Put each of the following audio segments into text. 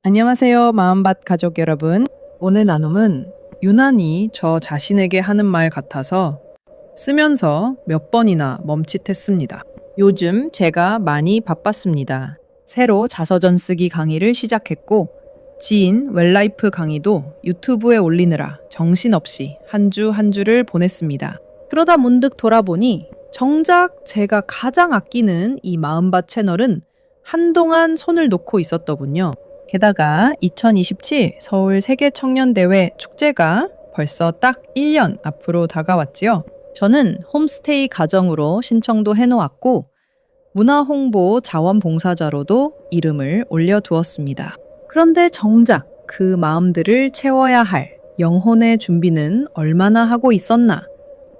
안녕하세요, 마음밭 가족 여러분. 오늘 나눔은 유난히 저 자신에게 하는 말 같아서 쓰면서 몇 번이나 멈칫했습니다. 요즘 제가 많이 바빴습니다. 새로 자서전 쓰기 강의를 시작했고, 지인 웰라이프 강의도 유튜브에 올리느라 정신없이 한 주 한 주를 보냈습니다. 그러다 문득 돌아보니 정작 제가 가장 아끼는 이 마음밭 채널은 한동안 손을 놓고 있었더군요. 게다가 2027 서울 세계청년대회 축제가 벌써 딱 1년 앞으로 다가왔지요. 저는 홈스테이 가정으로 신청도 해놓았고 문화홍보 자원봉사자로도 이름을 올려두었습니다. 그런데 정작 그 마음들을 채워야 할 영혼의 준비는 얼마나 하고 있었나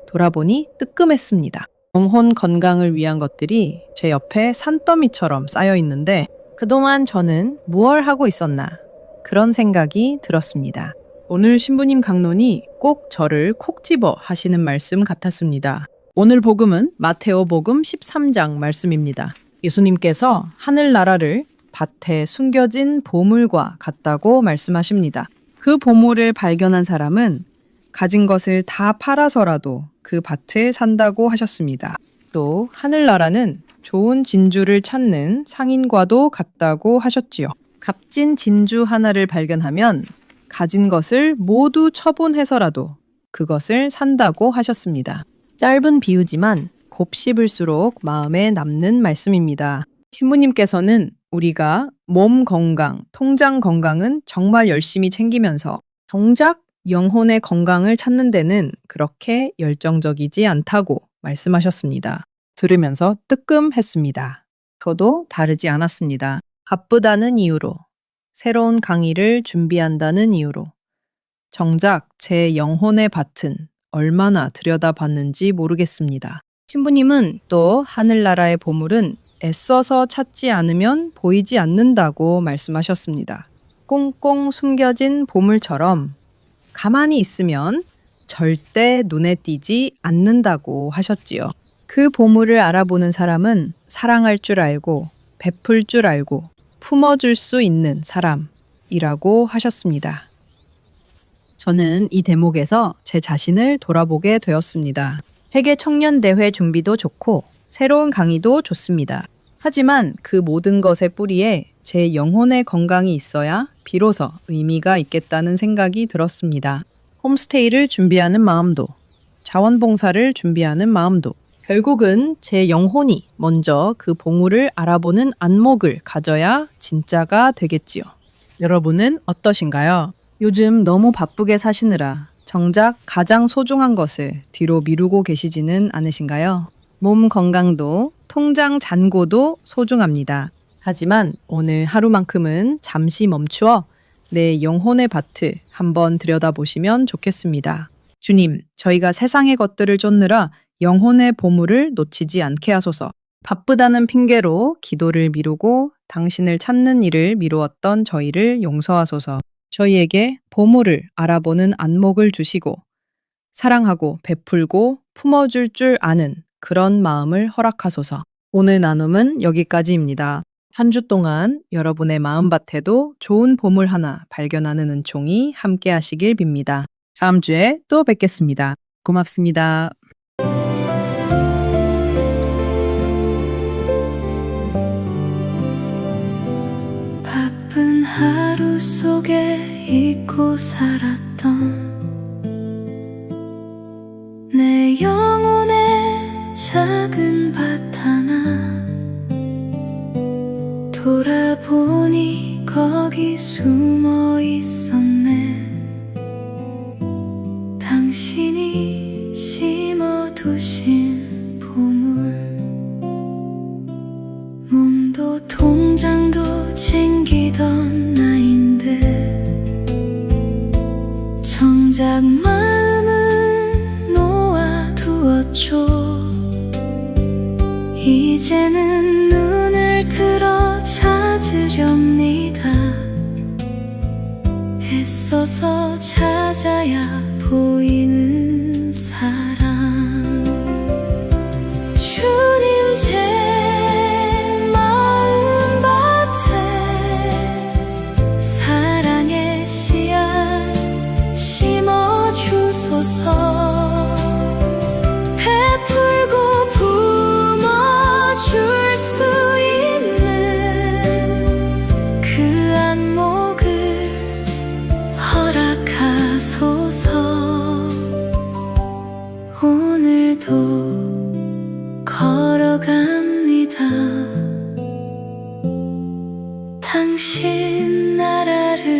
돌아보니 뜨끔했습니다. 영혼 건강을 위한 것들이 제 옆에 산더미처럼 쌓여 있는데 그동안 저는 무얼 하고 있었나 그런 생각이 들었습니다. 오늘 신부님 강론이 꼭 저를 콕 집어 하시는 말씀 같았습니다. 오늘 복음은 마테오 복음 13장 말씀입니다. 예수님께서 하늘나라를 밭에 숨겨진 보물과 같다고 말씀하십니다. 그 보물을 발견한 사람은 가진 것을 다 팔아서라도 그 밭을 산다고 하셨습니다. 또 하늘나라는 좋은 진주를 찾는 상인과도 같다고 하셨지요. 값진 진주 하나를 발견하면 가진 것을 모두 처분해서라도 그것을 산다고 하셨습니다. 짧은 비유지만 곱씹을수록 마음에 남는 말씀입니다. 신부님께서는 우리가 몸 건강, 통장 건강은 정말 열심히 챙기면서 정작 영혼의 건강을 찾는 데는 그렇게 열정적이지 않다고 말씀하셨습니다. 들으면서 뜨끔했습니다. 저도 다르지 않았습니다. 바쁘다는 이유로, 새로운 강의를 준비한다는 이유로, 정작 제 영혼의 밭은 얼마나 들여다봤는지 모르겠습니다. 신부님은 또 하늘나라의 보물은 애써서 찾지 않으면 보이지 않는다고 말씀하셨습니다. 꽁꽁 숨겨진 보물처럼 가만히 있으면 절대 눈에 띄지 않는다고 하셨지요. 그 보물을 알아보는 사람은 사랑할 줄 알고 베풀 줄 알고 품어줄 수 있는 사람이라고 하셨습니다. 저는 이 대목에서 제 자신을 돌아보게 되었습니다. 세계 청년대회 준비도 좋고 새로운 강의도 좋습니다. 하지만 그 모든 것의 뿌리에 제 영혼의 건강이 있어야 비로소 의미가 있겠다는 생각이 들었습니다. 홈스테이를 준비하는 마음도, 자원봉사를 준비하는 마음도, 결국은 제 영혼이 먼저 그 보물을 알아보는 안목을 가져야 진짜가 되겠지요. 여러분은 어떠신가요? 요즘 너무 바쁘게 사시느라 정작 가장 소중한 것을 뒤로 미루고 계시지는 않으신가요? 몸 건강도 통장 잔고도 소중합니다. 하지만 오늘 하루만큼은 잠시 멈추어 내 영혼의 밭을 한번 들여다보시면 좋겠습니다. 주님, 저희가 세상의 것들을 쫓느라 영혼의 보물을 놓치지 않게 하소서. 바쁘다는 핑계로 기도를 미루고 당신을 찾는 일을 미루었던 저희를 용서하소서. 저희에게 보물을 알아보는 안목을 주시고 사랑하고 베풀고 품어줄 줄 아는 그런 마음을 허락하소서. 오늘 나눔은 여기까지입니다. 한 주 동안 여러분의 마음밭에도 좋은 보물 하나 발견하는 은총이 함께 하시길 빕니다. 다음 주에 또 뵙겠습니다. 고맙습니다. 바쁜 하루 속에 잊고 살았던 내 영혼의 작은 밭 하나 돌아보니 거기 숨어 있었네. 당신이 심어두신 보물, 몸도 통장도 챙기던 나인데 정작 마음은 놓아두었죠. 이제는 눈을 들어 찾으렵니다. 애써서 찾아야 보이는 사람. 주님 제 마음밭에 당신 나라를